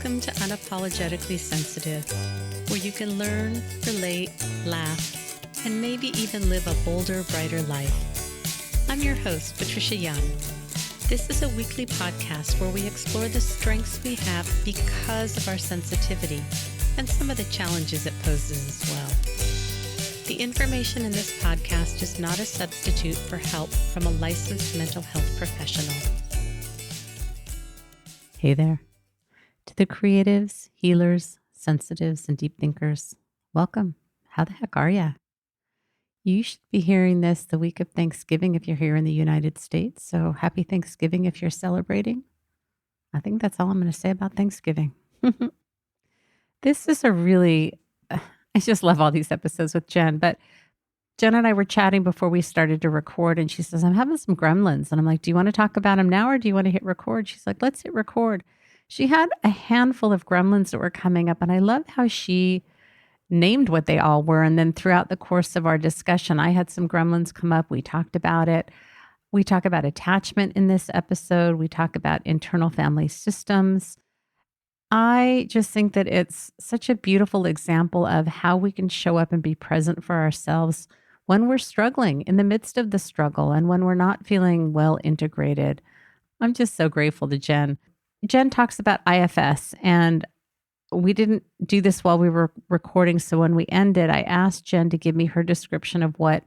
Welcome to Unapologetically Sensitive, where you can learn, relate, laugh, and maybe even live a bolder, brighter life. I'm your host, Patricia Young. This is a weekly podcast where we explore the strengths we have because of our sensitivity and some of the challenges it poses as well. The information in this podcast is not a substitute for help from a licensed mental health professional. Hey there. To the creatives, healers, sensitives, and deep thinkers, welcome. How the heck are ya? You should be hearing this the week of Thanksgiving if you're here in the United States. So happy Thanksgiving if you're celebrating. I think that's all I'm going to say about Thanksgiving. This is I just love all these episodes with Jen, but Jen and I were chatting before we started to record, and she says, I'm having some gremlins. And I'm like, do you want to talk about them now or do you want to hit record? She's like, let's hit record. She had a handful of gremlins that were coming up, and I love how she named what they all were. And then throughout the course of our discussion, I had some gremlins come up. We talked about it. We talk about attachment in this episode. We talk about internal family systems. I just think that it's such a beautiful example of how we can show up and be present for ourselves when we're struggling, in the midst of the struggle, and when we're not feeling well integrated. I'm just so grateful to Jen. Jen talks about IFS, and we didn't do this while we were recording. So when we ended, I asked Jen to give me her description of what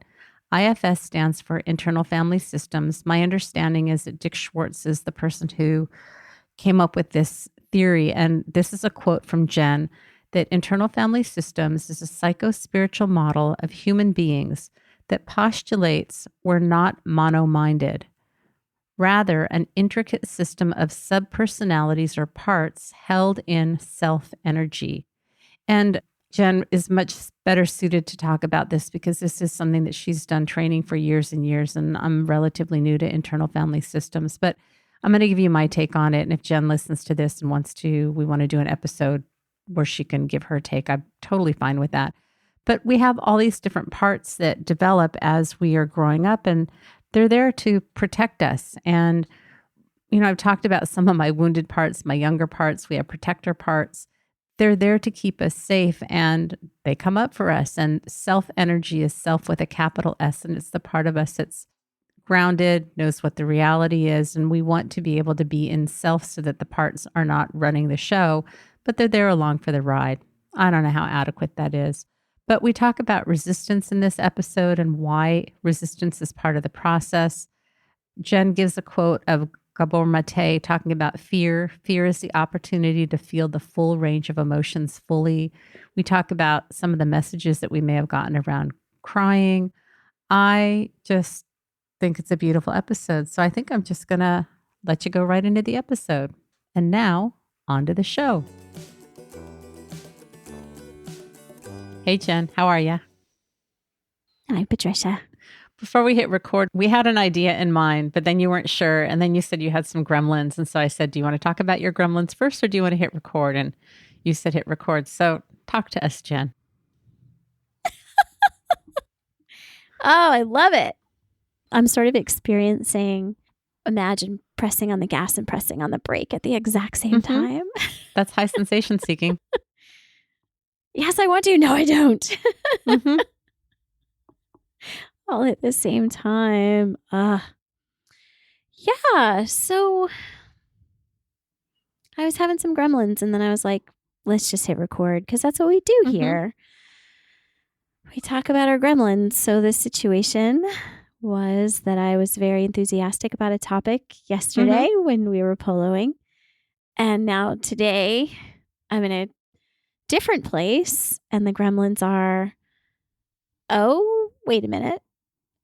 IFS stands for, internal family systems. My understanding is that Dick Schwartz is the person who came up with this theory. And this is a quote from Jen, that internal family systems is a psycho-spiritual model of human beings that postulates we're not mono-minded. Rather, an intricate system of subpersonalities or parts held in self-energy. And Jen is much better suited to talk about this because this is something that she's done training for years and years, and I'm relatively new to internal family systems. But I'm going to give you my take on it, and if Jen listens to this and we want to do an episode where she can give her take, I'm totally fine with that. But we have all these different parts that develop as we are growing up, and they're there to protect us. And, I've talked about some of my wounded parts, my younger parts. We have protector parts. They're there to keep us safe, and they come up for us. And self-energy is self with a capital S, and it's the part of us that's grounded, knows what the reality is. And we want to be able to be in self so that the parts are not running the show, but they're there along for the ride. I don't know how adequate that is. But we talk about resistance in this episode and why resistance is part of the process. Jen gives a quote of Gabor Mate talking about fear. Fear is the opportunity to feel the full range of emotions fully. We talk about some of the messages that we may have gotten around crying. I just think it's a beautiful episode. So I think I'm just going to let you go right into the episode. And now, on to the show. Hey, Jen, how are you? Hi, Patricia. Before we hit record, we had an idea in mind, but then you weren't sure. And then you said you had some gremlins. And so I said, do you want to talk about your gremlins first or do you want to hit record? And you said hit record. So talk to us, Jen. Oh, I love it. I'm sort of experiencing, imagine pressing on the gas and pressing on the brake at the exact same time. That's high sensation seeking. Yes, I want to. No, I don't. All at the same time. Yeah. So I was having some gremlins and then I was like, let's just hit record because that's what we do here. We talk about our gremlins. So the situation was that I was very enthusiastic about a topic yesterday when we were poloing. And now today I'm in a different place and the gremlins are, oh, wait a minute.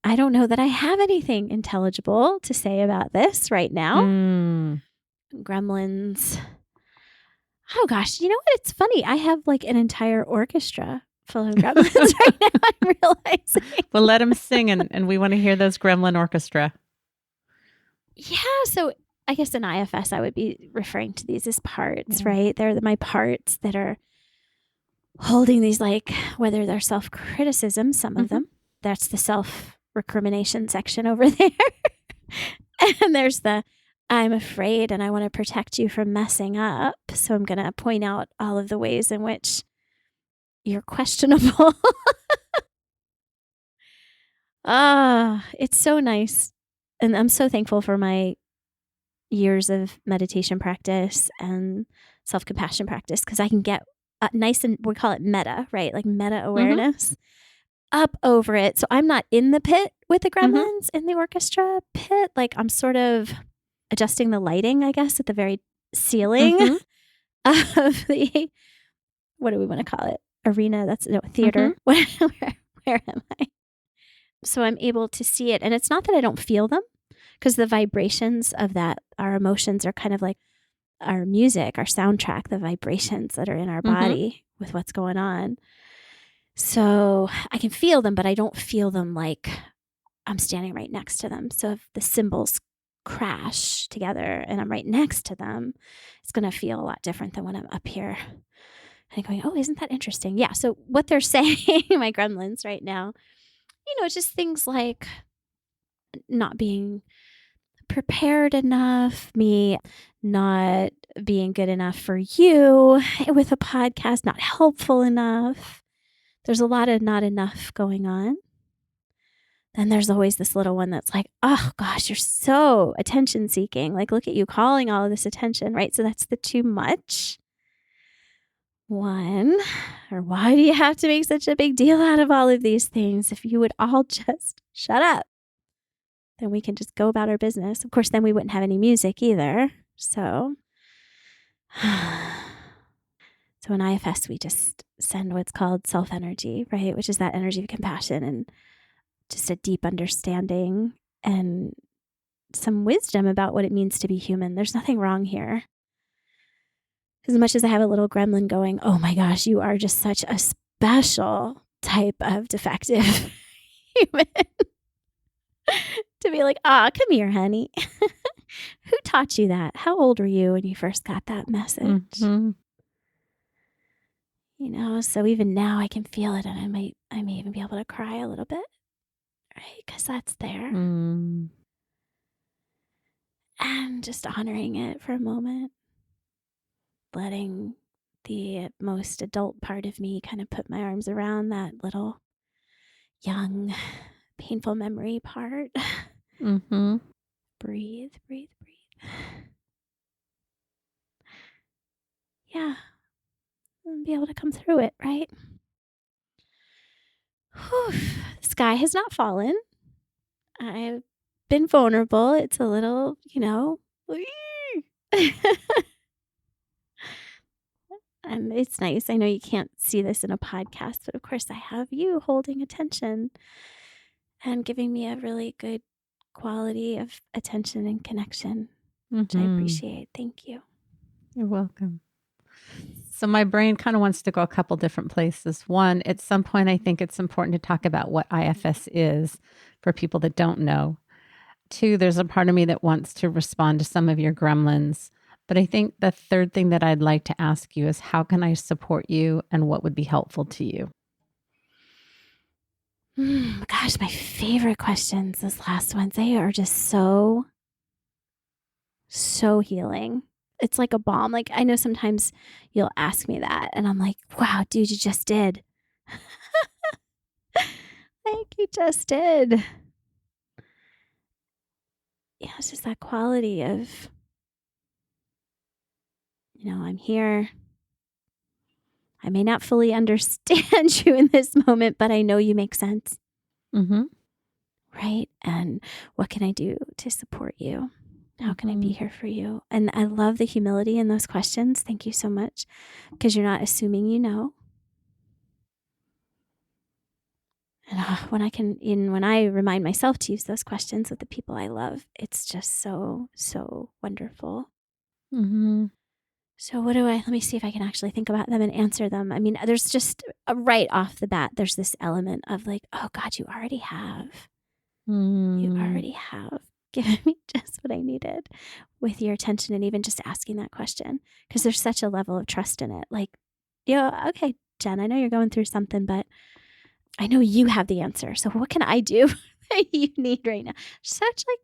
I don't know that I have anything intelligible to say about this right now. Gremlins. Oh gosh, you know what? It's funny. I have like an entire orchestra full of gremlins right now. I'm realizing. Well, let them sing and we want to hear those gremlin orchestra. Yeah. So I guess in IFS, I would be referring to these as parts, right? They're my parts that are holding these, like, whether they're self-criticism, some of them, that's the self-recrimination section over there. And there's the I'm afraid and I want to protect you from messing up. So I'm going to point out all of the ways in which you're questionable. It's so nice. And I'm so thankful for my years of meditation practice and self-compassion practice because I can get nice and we call it meta, right? Like meta awareness up over it. So I'm not in the pit with the gremlins in the orchestra pit. Like I'm sort of adjusting the lighting, I guess, at the very ceiling of the, what do we want to call it? Arena. That's no theater. Where am I? So I'm able to see it. And it's not that I don't feel them because the vibrations of that, our emotions are kind of like our music, our soundtrack, the vibrations that are in our body with what's going on. So I can feel them, but I don't feel them like I'm standing right next to them. So if the cymbals crash together and I'm right next to them, it's going to feel a lot different than when I'm up here and going, oh, isn't that interesting? Yeah. So what they're saying, my gremlins right now, it's just things like not being prepared enough, me not being good enough for you with a podcast, not helpful enough. There's a lot of not enough going on. Then there's always this little one that's like, oh gosh, you're so attention seeking. Like, look at you calling all of this attention, right? So that's the too much one. Or why do you have to make such a big deal out of all of these things? If you would all just shut up, then we can just go about our business. Of course, then we wouldn't have any music either. So in IFS, we just send what's called self-energy, right? Which is that energy of compassion and just a deep understanding and some wisdom about what it means to be human. There's nothing wrong here. As much as I have a little gremlin going, oh my gosh, you are just such a special type of defective human. To be like, come here, honey. Who taught you that? How old were you when you first got that message? So even now I can feel it and I may even be able to cry a little bit, right? Because that's there. And just honoring it for a moment, letting the most adult part of me kind of put my arms around that little young, painful memory part. Breathe, breathe, breathe. Yeah. And be able to come through it, right? Whew. The sky has not fallen. I've been vulnerable. It's a little, and it's nice. I know you can't see this in a podcast, but of course I have you holding attention and giving me a really good quality of attention and connection, which I appreciate. Thank you. You're welcome. So my brain kind of wants to go a couple different places. One, at some point, I think it's important to talk about what IFS is for people that don't know. Two, there's a part of me that wants to respond to some of your gremlins. But I think the third thing that I'd like to ask you is how can I support you and what would be helpful to you? Gosh, my favorite questions, those last ones, they are just so healing. It's like a balm. Like I know sometimes you'll ask me that and I'm like, wow, dude, you just did. Like you just did. Yeah, it's just that quality of, I'm here. I may not fully understand you in this moment, but I know you make sense. Right? And what can I do to support you? How can I be here for you? And I love the humility in those questions. Thank you so much. Because you're not assuming you know. And when I remind myself to use those questions with the people I love, it's just so, so wonderful. So let me see if I can actually think about them and answer them. I mean, there's just right off the bat, there's this element of like, oh God, you already have. You already have given me just what I needed with your attention and even just asking that question because there's such a level of trust in it. Like, okay, Jen, I know you're going through something, but I know you have the answer. So what can I do that you need right now? Such like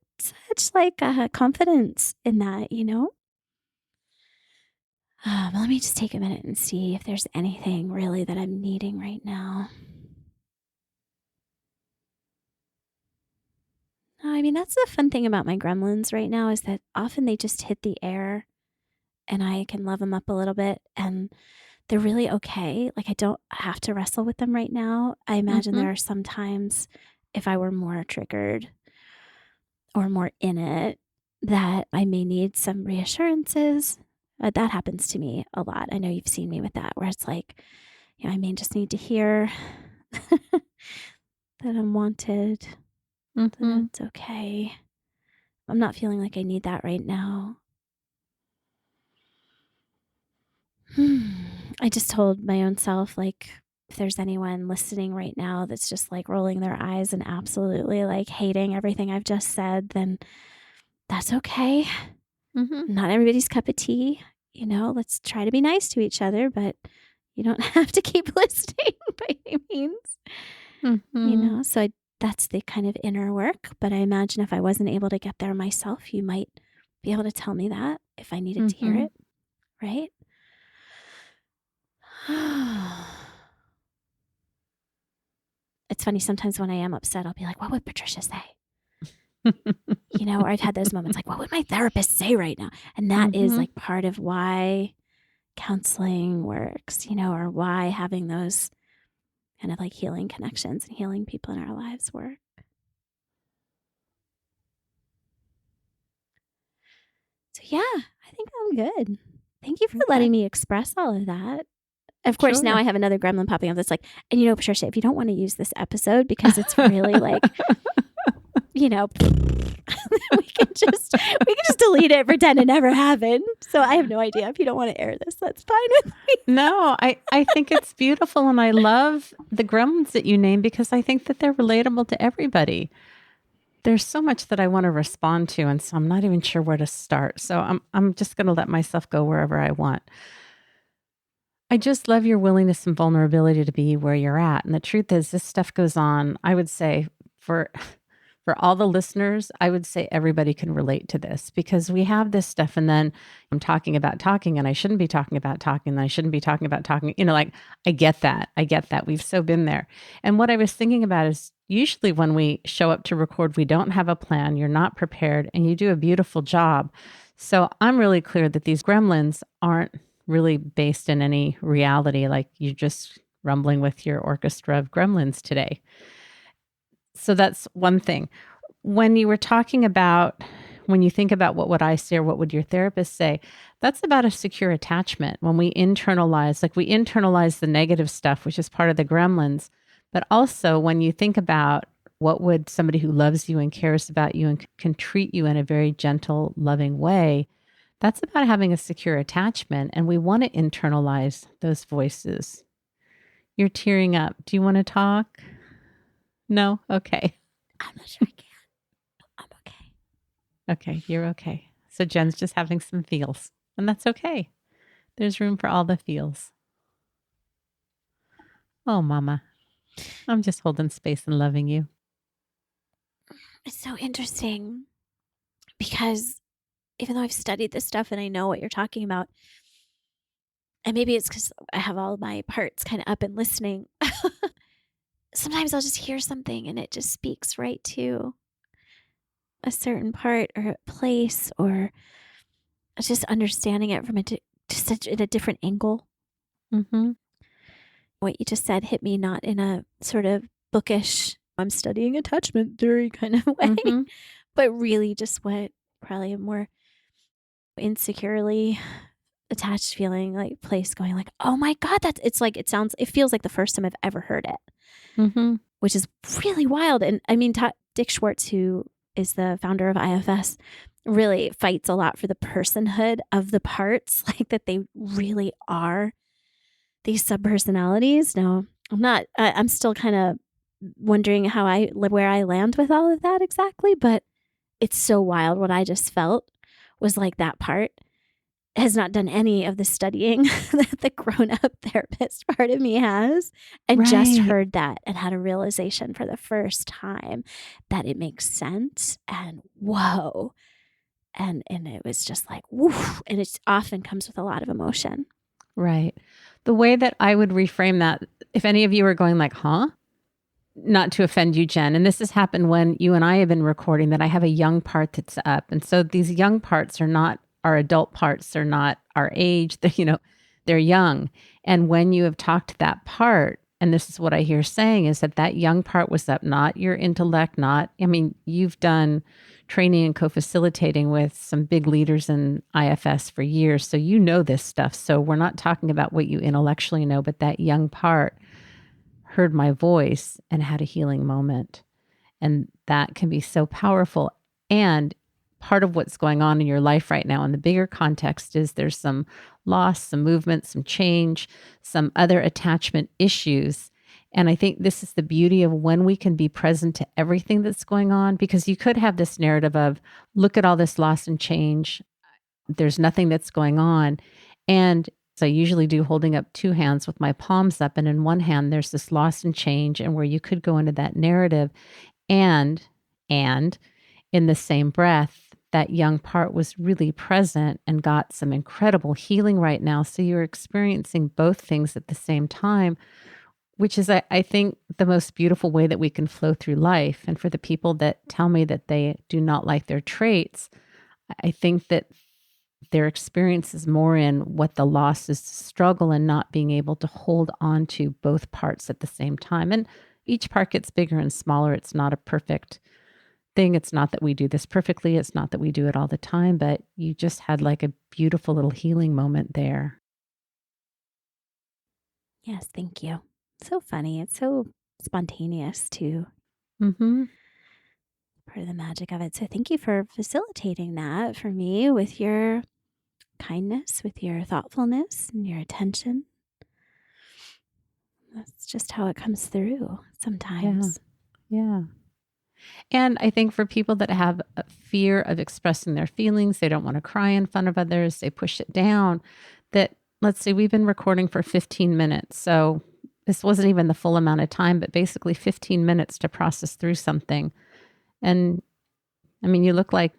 such like confidence in that, Let me just take a minute and see if there's anything really that I'm needing right now. I mean, that's the fun thing about my gremlins right now is that often they just hit the air and I can love them up a little bit and they're really okay. Like I don't have to wrestle with them right now. I imagine Mm-hmm. there are some times if I were more triggered or more in it that I may need some reassurances. That happens to me a lot. I know you've seen me with that where it's like, I may just need to hear that I'm wanted, that Mm-hmm. it's okay. I'm not feeling like I need that right now. I just told my own self, like, if there's anyone listening right now that's just like rolling their eyes and absolutely like hating everything I've just said, then that's okay. Mm-hmm. Not everybody's cup of tea. Let's try to be nice to each other, but you don't have to keep listening by any means. Mm-hmm. So that's the kind of inner work. But I imagine if I wasn't able to get there myself, you might be able to tell me that if I needed to hear Mm-hmm. it, right? It's funny, sometimes when I am upset, I'll be like, what would Patricia say? Or I've had those moments like, what would my therapist say right now? And that is Mm-hmm. like part of why counseling works, or why having those kind of like healing connections and healing people in our lives work. So yeah, I think I'm good. Thank you for letting Okay. me express all of that. Of course, now Sure. I have another gremlin popping up that's like, and Patricia, if you don't want to use this episode because it's really like, we can just delete it, pretend it never happened. So I have no idea. If you don't want to air this, that's fine with me. No, I think it's beautiful. And I love the gremlins that you name because I think that they're relatable to everybody. There's so much that I want to respond to. And so I'm not even sure where to start. So I'm just going to let myself go wherever I want. I just love your willingness and vulnerability to be where you're at. And the truth is, this stuff goes on, I would say, for all the listeners, I would say everybody can relate to this because we have this stuff. And then I'm talking about talking and I shouldn't be talking about talking. And I shouldn't be talking about talking. Like I get that. I get that. We've so been there. And what I was thinking about is usually when we show up to record, we don't have a plan. You're not prepared and you do a beautiful job. So I'm really clear that these gremlins aren't really based in any reality. Like you're just rumbling with your orchestra of gremlins today. So that's one thing. When you were talking about, when you think about what would I say or what would your therapist say, that's about a secure attachment. When we internalize the negative stuff, which is part of the gremlins. But also when you think about what would somebody who loves you and cares about you and can treat you in a very gentle, loving way, that's about having a secure attachment. And we want to internalize those voices. You're tearing up. Do you want to talk? No? Okay. I'm not sure I can. I'm okay. Okay, you're okay. So Jen's just having some feels, and that's okay. There's room for all the feels. Oh, mama. I'm just holding space and loving you. It's so interesting because even though I've studied this stuff and I know what you're talking about, and maybe it's because I have all my parts kind of up and listening. Sometimes I'll just hear something and it just speaks right to a certain part or a place or just understanding it from just in a different angle. Mm-hmm. What you just said hit me not in a sort of bookish, I'm studying attachment theory kind of way, Mm-hmm. but really just what probably a more insecurely attached feeling like place going like, oh my God, it feels like the first time I've ever heard it, Mm-hmm. which is really wild. And I mean, Dick Schwartz, who is the founder of IFS, really fights a lot for the personhood of the parts, like that they really are these subpersonalities. Now, I'm still kind of wondering where I land with all of that exactly, but it's so wild. What I just felt was like that part has not done any of the studying that the grown-up therapist part of me has, and just Right. heard that and had a realization for the first time that it makes sense, and whoa. And it was just like, woof, and it often comes with a lot of emotion. Right. The way that I would reframe that, if any of you are going like, huh? Not to offend you, Jen, and this has happened when you and I have been recording, that I have a young part that's up. And so these young parts are not our adult parts. They're not our age. They're young. And when you have talked to that part, and this is what I hear saying, is that young part was up, not your intellect, you've done training and co-facilitating with some big leaders in IFS for years. So you know this stuff. So we're not talking about what you intellectually know, but that young part heard my voice and had a healing moment. And that can be so powerful. And part of what's going on in your life right now in the bigger context is there's some loss, some movement, some change, some other attachment issues. And I think this is the beauty of when we can be present to everything that's going on, because you could have this narrative of, look at all this loss and change. There's nothing that's going on. And so I usually do holding up two hands with my palms up. And in one hand, there's this loss and change, and where you could go into that narrative. And in the same breath, that young part was really present and got some incredible healing right now. So you're experiencing both things at the same time, which is, I think, the most beautiful way that we can flow through life. And for the people that tell me that they do not like their traits, I think that their experience is more in what the loss is, to struggle and not being able to hold on to both parts at the same time. And each part gets bigger and smaller. It's not a perfect thing. It's not that we do this perfectly. It's not that we do it all the time, but you just had like a beautiful little healing moment there. Yes, thank you. So funny. It's so spontaneous too. Mm-hmm. Part of the magic of it. So thank you for facilitating that for me with your kindness, with your thoughtfulness and your attention. That's just how it comes through Yeah. sometimes. Yeah. And I think for people that have a fear of expressing their feelings, they don't want to cry in front of others, they push it down, that, let's say we've been recording for 15 minutes. So this wasn't even the full amount of time, but basically 15 minutes to process through something. And you look like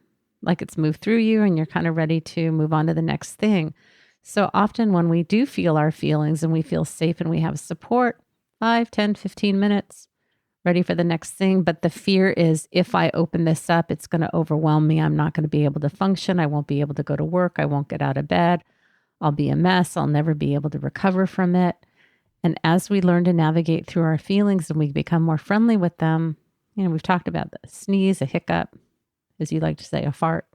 it's moved through you and you're kind of ready to move on to the next thing. So often when we do feel our feelings and we feel safe and we have support, 5, 10, 15 minutes, ready for the next thing. But the fear is, if I open this up, it's going to overwhelm me. I'm not going to be able to function. I won't be able to go to work. I won't get out of bed. I'll be a mess. I'll never be able to recover from it. And as we learn to navigate through our feelings and we become more friendly with them, we've talked about the sneeze, a hiccup, as you like to say, a fart.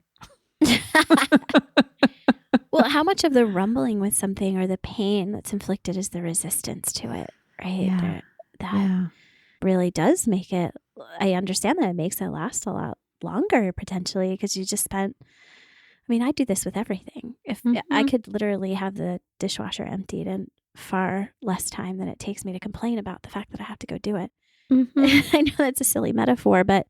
Well, how much of the rumbling with something or the pain that's inflicted is the resistance to it, right? Yeah. That really does make it, I understand that it makes it last a lot longer potentially, because you just spent, I do this with everything. If I could literally have the dishwasher emptied in far less time than it takes me to complain about the fact that I have to go do it. I know that's a silly metaphor, but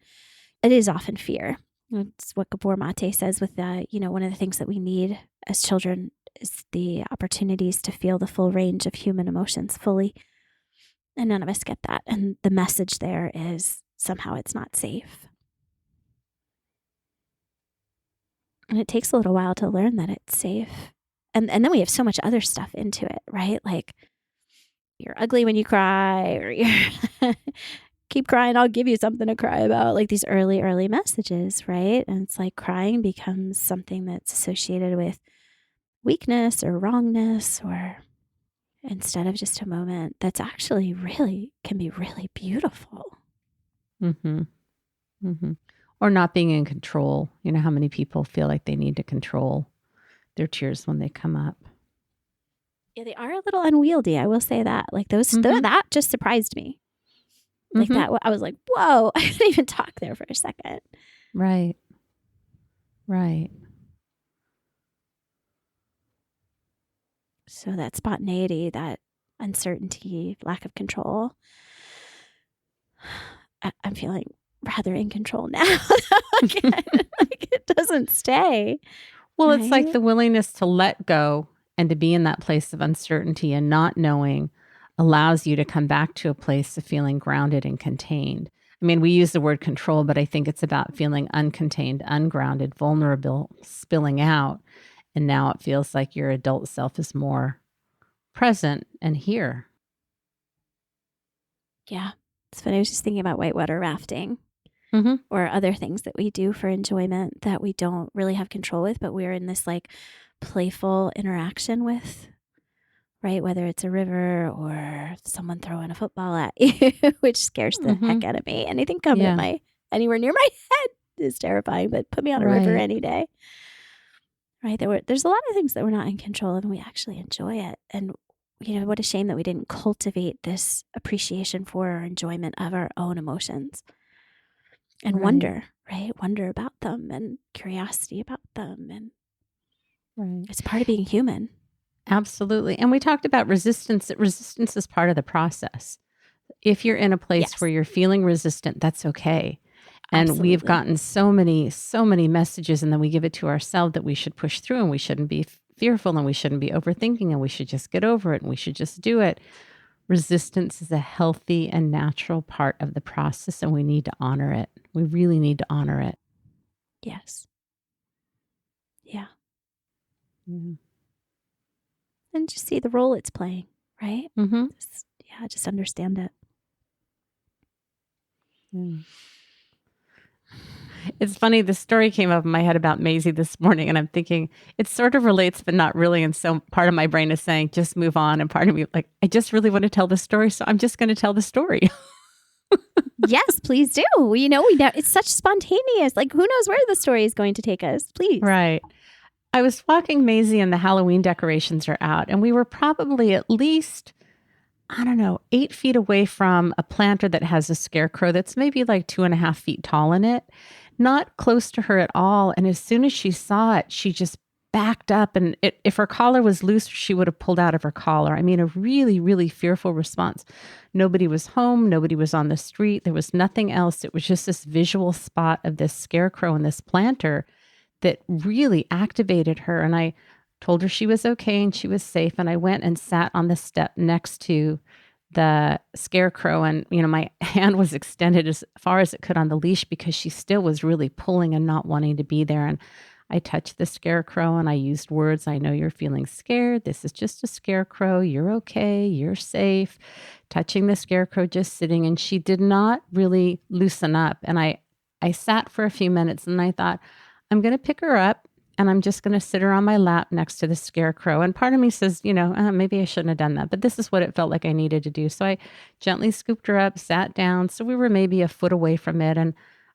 it is often fear. It's what Gabor Mate says with one of the things that we need as children is the opportunities to feel the full range of human emotions fully. And none of us get that. And the message there is somehow it's not safe. And it takes a little while to learn that it's safe. And then we have so much other stuff into it, right? Like, you're ugly when you cry, or you're keep crying, I'll give you something to cry about. Like these early messages, right? And it's like crying becomes something that's associated with weakness or wrongness, or instead of just a moment that's actually can be really beautiful. Mm-hmm. Mm-hmm. Or not being in control. You know how many people feel like they need to control their tears when they come up. Yeah, they are a little unwieldy. I will say that. Like that just surprised me. Like that, I was like, whoa, I didn't even talk there for a second. Right. Right. So that spontaneity, that uncertainty, lack of control, I'm feeling rather in control now. Again, like it doesn't stay. Well, it's like right? the willingness to let go and to be in that place of uncertainty and not knowing allows you to come back to a place of feeling grounded and contained. I mean, we use the word control, but I think it's about feeling uncontained, ungrounded, vulnerable, spilling out. And now it feels like your adult self is more present and here. Yeah. It's funny. I was just thinking about whitewater rafting Mm-hmm. or other things that we do for enjoyment that we don't really have control with, but we're in this like playful interaction with, right? Whether it's a river or someone throwing a football at you, which scares the Mm-hmm. heck out of me. Anything coming at Yeah. anywhere near my head is terrifying, but put me on a river Right. any day, right? There's a lot of things that we're not in control of and we actually enjoy it. And, what a shame that we didn't cultivate this appreciation for or enjoyment of our own emotions and Right. wonder, right? Wonder about them and curiosity about them. And Right. it's part of being human. Absolutely. And we talked about resistance. That resistance is part of the process. If you're in a place Yes, where you're feeling resistant, that's okay. And we've absolutely. gotten so many messages, and then we give it to ourselves that we should push through and we shouldn't be fearful and we shouldn't be overthinking and we should just get over it and we should just do it. Resistance is a healthy and natural part of the process, and we need to honor it. We really need to honor it. Yes. Yeah. Yeah. And just see the role it's playing, right? Mm-hmm. Just understand it. Yeah. It's funny, the story came up in my head about Maisie this morning, and I'm thinking it sort of relates, but not really. And so part of my brain is saying, just move on. And part of me, like, I just really want to tell the story. So I'm just going to tell the story. Yes, please do. We know it's such spontaneous. Like, who knows where the story is going to take us? Please. Right. I was walking Maisie, and the Halloween decorations are out. And we were probably at least, I don't know, 8 feet away from a planter that has a scarecrow that's maybe like 2.5 feet tall in it, not close to her at all. And as soon as she saw it, she just backed up. And if her collar was loose, she would have pulled out of her collar. I mean, a really, really fearful response. Nobody was home. Nobody was on the street. There was nothing else. It was just this visual spot of this scarecrow and this planter that really activated her. And I told her she was okay and she was safe. And I went and sat on the step next to the scarecrow. And, my hand was extended as far as it could on the leash because she still was really pulling and not wanting to be there. And I touched the scarecrow and I used words. I know you're feeling scared. This is just a scarecrow. You're okay. You're safe. Touching the scarecrow, just sitting. And she did not really loosen up. And I sat for a few minutes and I thought, I'm going to pick her up and I'm just going to sit her on my lap next to the scarecrow. And part of me says, maybe I shouldn't have done that, but this is what it felt like I needed to do. So I gently scooped her up, sat down. So we were maybe a foot away from it. And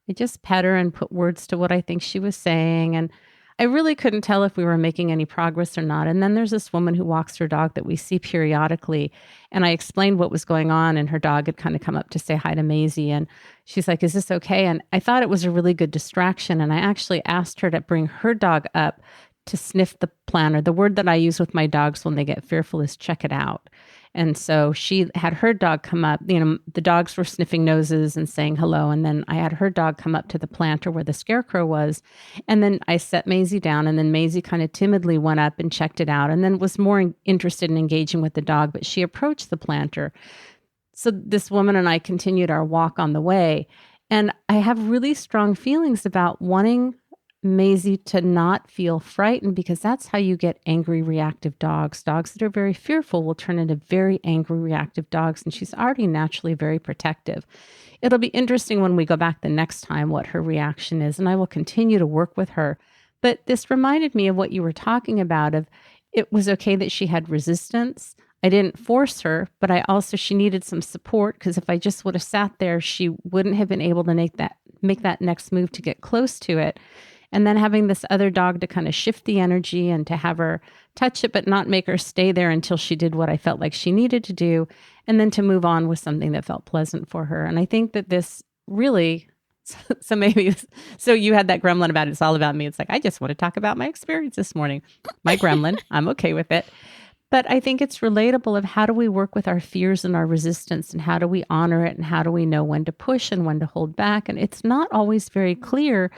I just pet her and put words to what I think she was saying. And I really couldn't tell if we were making any progress or not. And then there's this woman who walks her dog that we see periodically. And I explained what was going on. And her dog had kind of come up to say hi to Maisie. And she's like, is this okay? And I thought it was a really good distraction. And I actually asked her to bring her dog up to sniff the planter. The word that I use with my dogs when they get fearful is check it out. And so she had her dog come up. The dogs were sniffing noses and saying hello. And then I had her dog come up to the planter where the scarecrow was. And then I set Maisie down. And then Maisie kind of timidly went up and checked it out and then was more interested in engaging with the dog. But she approached the planter. So this woman and I continued our walk on the way. And I have really strong feelings about wanting Maisie to not feel frightened because that's how you get angry, reactive dogs. Dogs that are very fearful will turn into very angry, reactive dogs. And she's already naturally very protective. It'll be interesting when we go back the next time what her reaction is. And I will continue to work with her. But this reminded me of what you were talking about of it was okay that she had resistance. I didn't force her, but she needed some support because if I just would have sat there, she wouldn't have been able to make that next move to get close to it. And then having this other dog to kind of shift the energy and to have her touch it, but not make her stay there until she did what I felt like she needed to do. And then to move on with something that felt pleasant for her. And I think that this really, so you had that gremlin about it's all about me. It's like, I just want to talk about my experience this morning. My gremlin, I'm okay with it. But I think it's relatable of how do we work with our fears and our resistance and how do we honor it and how do we know when to push and when to hold back. And it's not always very clear.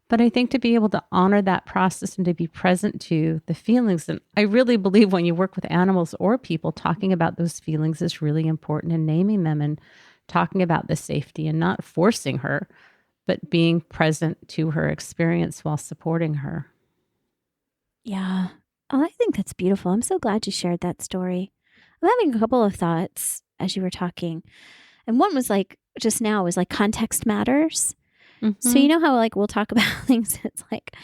But I think to be able to honor that process and to be present to the feelings. And I really believe when you work with animals or people, talking about those feelings is really important, and naming them and talking about the safety and not forcing her, but being present to her experience while supporting her. Yeah. Oh, I think that's beautiful. I'm so glad you shared that story. I'm having a couple of thoughts as you were talking. And one was like, just now was like context matters. So you know how like we'll talk about things. It's like,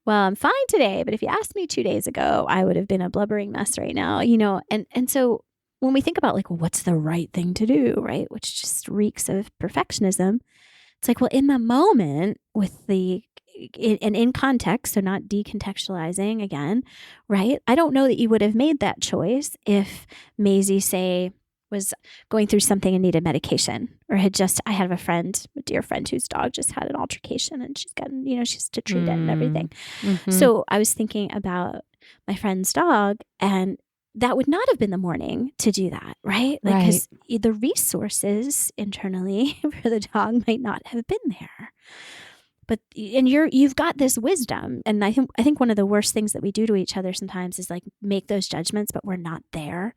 well, I'm fine today, but if you asked me 2 days ago, I would have been a blubbering mess right now, And so when we think about like, well, what's the right thing to do, right? Which just reeks of perfectionism. It's like, well, in the moment with and in context, so not decontextualizing again, right? I don't know that you would have made that choice if Maisie, say, was going through something and needed medication, or I have a dear friend whose dog just had an altercation and she's gotten, she's to treat it and everything. So I was thinking about my friend's dog, and that would not have been the morning to do that, right? Like, because the resources internally for the dog might not have been there. But you've got this wisdom, and I think one of the worst things that we do to each other sometimes is like make those judgments, but we're not there.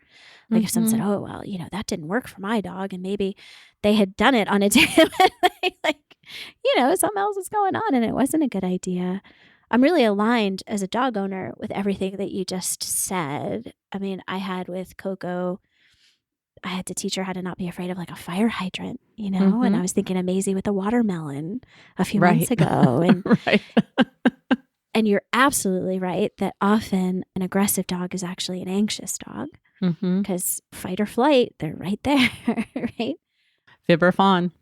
Like if someone said, "Oh, well, that didn't work for my dog," and maybe they had done it on a day when something else was going on and it wasn't a good idea. I'm really aligned as a dog owner with everything that you just said. I mean, I had with Coco, I had to teach her how to not be afraid of like a fire hydrant, and I was thinking of Maisie with a watermelon a few months ago. And, and you're absolutely right that often an aggressive dog is actually an anxious dog because fight or flight, they're right there, right? Fib or fawn.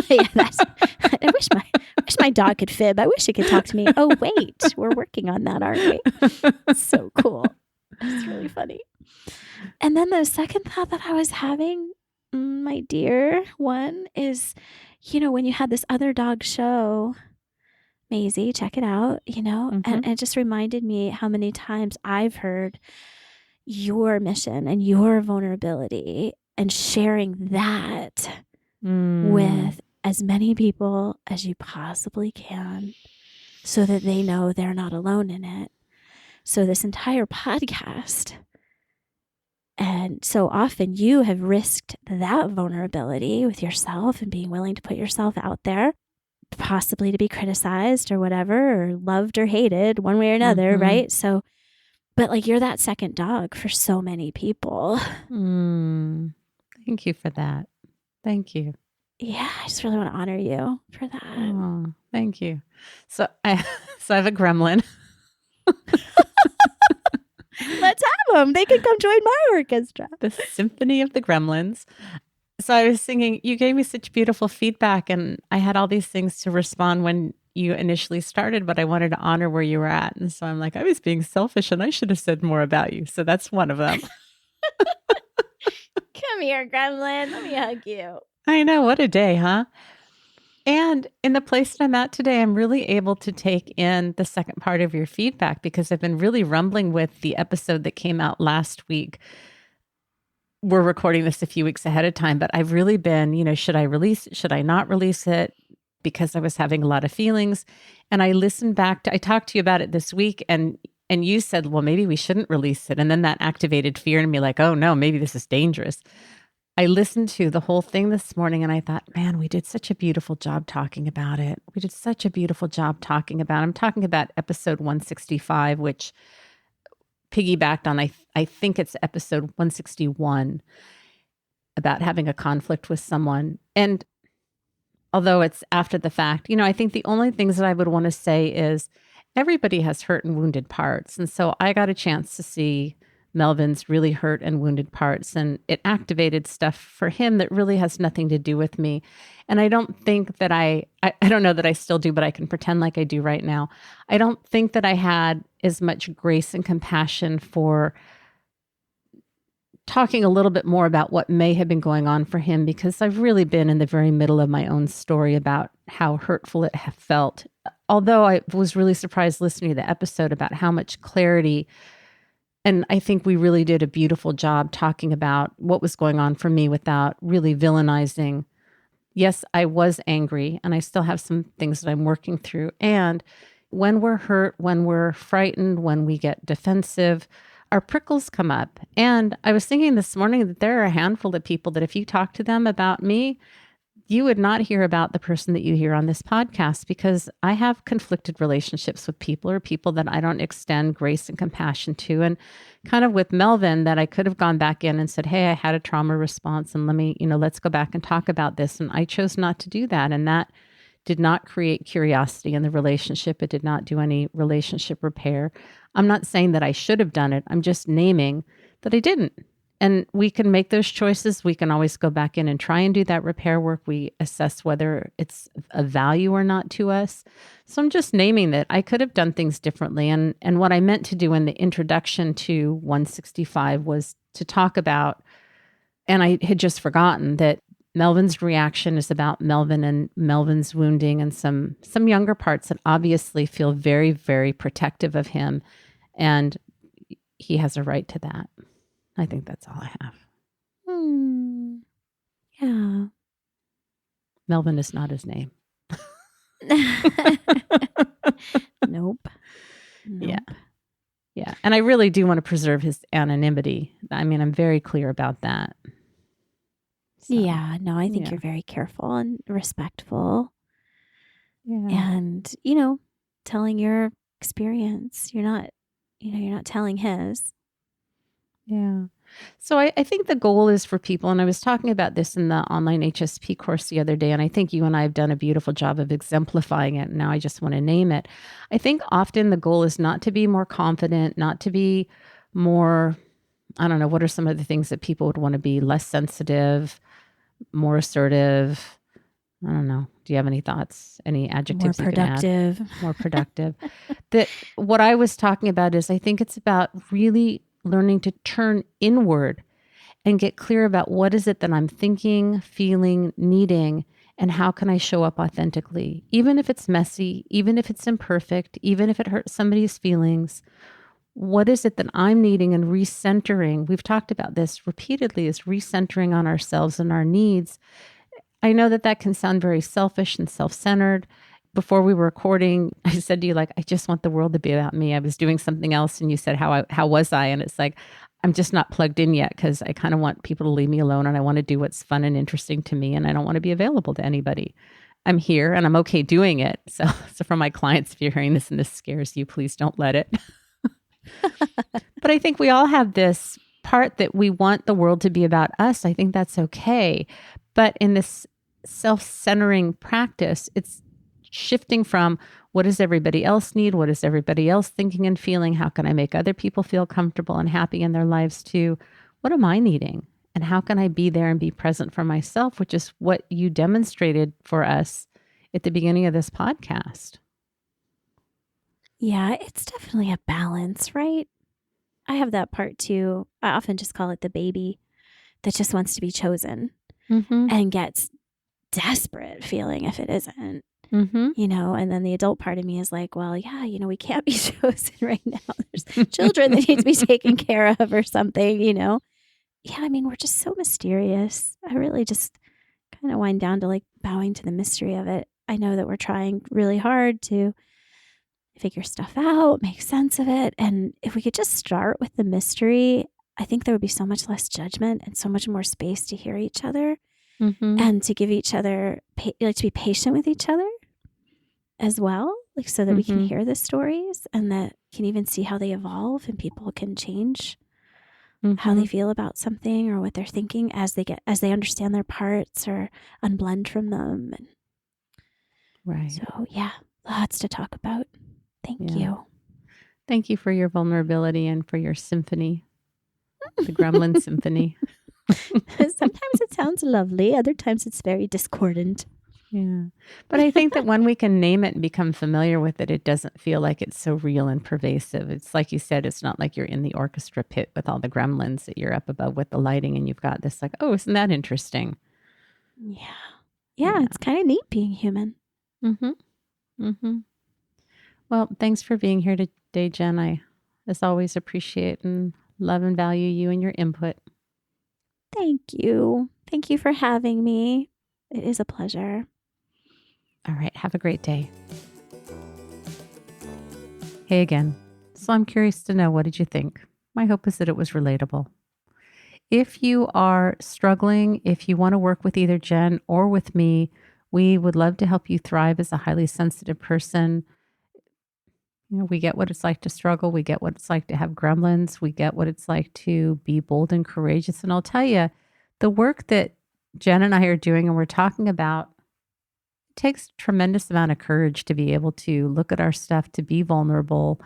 Yeah, I wish my dog could fib. I wish it could talk to me. Oh, wait, we're working on that, aren't we? It's so cool. It's really funny. And then the second thought that I was having, my dear one, is, when you had this other dog show, Maisie, check it out, and it just reminded me how many times I've heard your mission and your vulnerability and sharing that with as many people as you possibly can so that they know they're not alone in it. So this entire podcast, and so often you have risked that vulnerability with yourself and being willing to put yourself out there, possibly to be criticized or whatever, or loved or hated one way or another, right? So, but like you're that second dog for so many people. Thank you for that. Thank you. Yeah, I just really want to honor you for that. Oh, thank you. So I have a gremlin. Let's have them. They can come join my orchestra. The Symphony of the Gremlins. So I was singing, you gave me such beautiful feedback, and I had all these things to respond when you initially started, but I wanted to honor where you were at. And so I'm like, I was being selfish and I should have said more about you. So that's one of them. Come here, gremlin. Let me hug you. I know. What a day, huh? And in the place that I'm at today, I'm really able to take in the second part of your feedback because I've been really rumbling with the episode that came out last week. We're recording this a few weeks ahead of time, but I've really been, should I release it? Should I not release it? Because I was having a lot of feelings. And I listened back I talked to you about it this week, and you said, well, maybe we shouldn't release it. And then that activated fear in me, like, oh no, maybe this is dangerous. I listened to the whole thing this morning and I thought, man, we did such a beautiful job talking about it. We did such a beautiful job talking about it. I'm talking about episode 165, which piggybacked on, I think it's episode 161, about having a conflict with someone. And although it's after the fact, I think the only things that I would want to say is everybody has hurt and wounded parts. And so I got a chance to see Melvin's really hurt and wounded parts, and it activated stuff for him that really has nothing to do with me. And I don't think that I don't know that I still do, but I can pretend like I do right now. I don't think that I had as much grace and compassion for talking a little bit more about what may have been going on for him, because I've really been in the very middle of my own story about how hurtful it felt. Although I was really surprised listening to the episode about how much clarity. And I think we really did a beautiful job talking about what was going on for me without really villainizing yes, I was angry and I still have some things that I'm working through. And when we're hurt, when we're frightened, when we get defensive, our prickles come up. And I was thinking this morning that there are a handful of people that if you talk to them about me, you would not hear about the person that you hear on this podcast because I have conflicted relationships with people or people that I don't extend grace and compassion to. And kind of with Melvin, that I could have gone back in and said, hey, I had a trauma response and let's go back and talk about this. And I chose not to do that. And that did not create curiosity in the relationship. It did not do any relationship repair. I'm not saying that I should have done it. I'm just naming that I didn't. And we can make those choices. We can always go back in and try and do that repair work. We assess whether it's of value or not to us. So I'm just naming that I could have done things differently. And what I meant to do in the introduction to 165 was to talk about, and I had just forgotten that Melvin's reaction is about Melvin and Melvin's wounding and some younger parts that obviously feel very, very protective of him. And he has a right to that. I think that's all I have. Yeah. Melvin is not his name. Nope. Yeah. Yeah. And I really do want to preserve his anonymity. I mean, I'm very clear about that. So, yeah. No, I think you're very careful and respectful. Yeah. And, telling your experience. You're not telling his. Yeah. So I think the goal is for people, and I was talking about this in the online HSP course the other day, and I think you and I have done a beautiful job of exemplifying it. Now I just want to name it. I think often the goal is not to be more confident, not to be more, I don't know, what are some of the things that people would want to be? Less sensitive, more assertive. I don't know. Do you have any thoughts? Any adjectives? More productive. You can add? More productive. That what I was talking about is I think it's about really learning to turn inward and get clear about what is it that I'm thinking, feeling, needing, and how can I show up authentically, even if it's messy, even if it's imperfect, even if it hurts somebody's feelings. What is it that I'm needing and recentering? We've talked about this repeatedly, is recentering on ourselves and our needs. I know that can sound very selfish and self-centered. Before we were recording, I said to you, I just want the world to be about me. I was doing something else and you said, how was I? And it's like, I'm just not plugged in yet because I kind of want people to leave me alone and I want to do what's fun and interesting to me and I don't want to be available to anybody. I'm here and I'm okay doing it. So for my clients, if you're hearing this and this scares you, please don't let it. But I think we all have this part that we want the world to be about us. I think that's okay. But in this self-centering practice, it's shifting from what does everybody else need? What is everybody else thinking and feeling? How can I make other people feel comfortable and happy in their lives too? What am I needing? And how can I be there and be present for myself, which is what you demonstrated for us at the beginning of this podcast. Yeah, it's definitely a balance, right? I have that part too. I often just call it the baby that just wants to be chosen and gets desperate feeling if it isn't. And then the adult part of me is like, well, yeah, we can't be chosen right now. There's children that need to be taken care of or something, Yeah, I mean, we're just so mysterious. I really just kind of wind down to bowing to the mystery of it. I know that we're trying really hard to figure stuff out, make sense of it. And if we could just start with the mystery, I think there would be so much less judgment and so much more space to hear each other and to give each other, to be patient with each other as well, so that we can hear the stories and that can even see how they evolve and people can change how they feel about something or what they're thinking as they understand their parts or unblend from them. Right. So yeah, lots to talk about. Thank you. Thank you for your vulnerability and for your symphony, the Gremlin symphony. Sometimes it sounds lovely. Other times it's very discordant. Yeah. But I think that when we can name it and become familiar with it, it doesn't feel like it's so real and pervasive. It's like you said, it's not like you're in the orchestra pit with all the gremlins that you're up above with the lighting and you've got this oh, isn't that interesting? Yeah, it's kind of neat being human. Well, thanks for being here today, Jen. I, as always, appreciate and love and value you and your input. Thank you. Thank you for having me. It is a pleasure. All right. Have a great day. Hey again. So I'm curious to know, what did you think? My hope is that it was relatable. If you are struggling, if you want to work with either Jen or with me, we would love to help you thrive as a highly sensitive person. We get what it's like to struggle. We get what it's like to have gremlins. We get what it's like to be bold and courageous. And I'll tell you, the work that Jen and I are doing and we're talking about takes a tremendous amount of courage to be able to look at our stuff, to be vulnerable.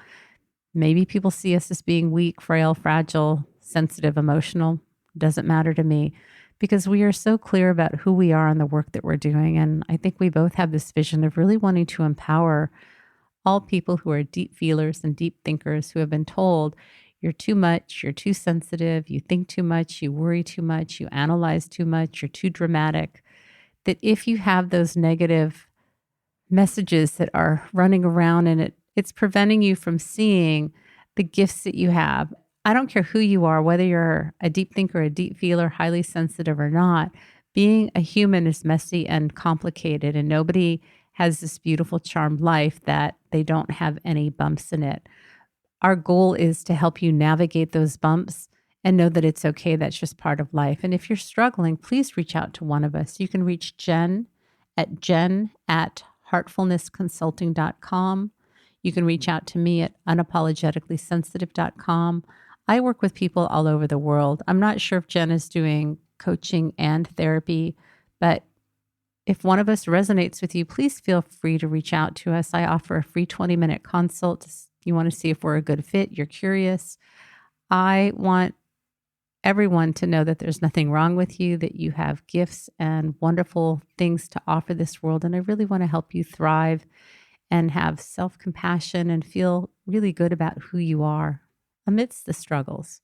Maybe people see us as being weak, frail, fragile, sensitive, emotional. Doesn't matter to me because we are so clear about who we are and the work that we're doing. And I think we both have this vision of really wanting to empower all people who are deep feelers and deep thinkers who have been told you're too much, you're too sensitive, you think too much, you worry too much, you analyze too much, you're too dramatic. That if you have those negative messages that are running around and it's preventing you from seeing the gifts that you have. I don't care who you are, whether you're a deep thinker, a deep feeler, highly sensitive or not. Being a human is messy and complicated, and nobody has this beautiful, charmed life that they don't have any bumps in it. Our goal is to help you navigate those bumps and know that it's okay. That's just part of life. And if you're struggling, please reach out to one of us. You can reach Jen at heartfulnessconsulting.com. You can reach out to me at unapologeticallysensitive.com. I work with people all over the world. I'm not sure if Jen is doing coaching and therapy, but if one of us resonates with you, please feel free to reach out to us. I offer a free 20-minute consult. You want to see if we're a good fit, you're curious. I want everyone to know that there's nothing wrong with you, that you have gifts and wonderful things to offer this world. And I really want to help you thrive and have self-compassion and feel really good about who you are amidst the struggles.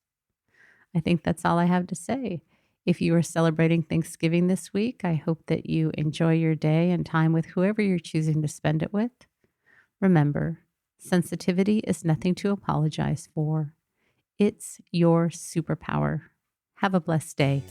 I think that's all I have to say. If you are celebrating Thanksgiving this week, I hope that you enjoy your day and time with whoever you're choosing to spend it with. Remember, sensitivity is nothing to apologize for. It's your superpower. Have a blessed day.